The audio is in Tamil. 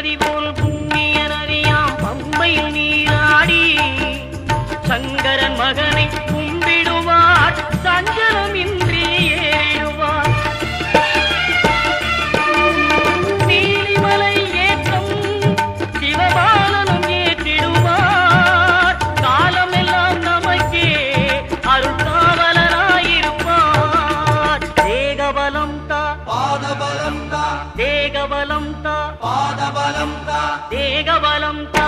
நதி போல் புண்ணிய நதியாம் பம்பையில் நீராடி சங்கரன் மகனை கும்பிடுவார் சஞ்சலமின்றி ஏறிடுவார். நீலிமலை ஏற்றம் சிவபாலனும் ஏற்றிடுவார். காலமெல்லாம் நமக்கே அருள்காவலராயிருப்பார். தேகபலம் தா பாதபலம் தா தேகபலம் தா பாதபலம் தா தேகபலம் தா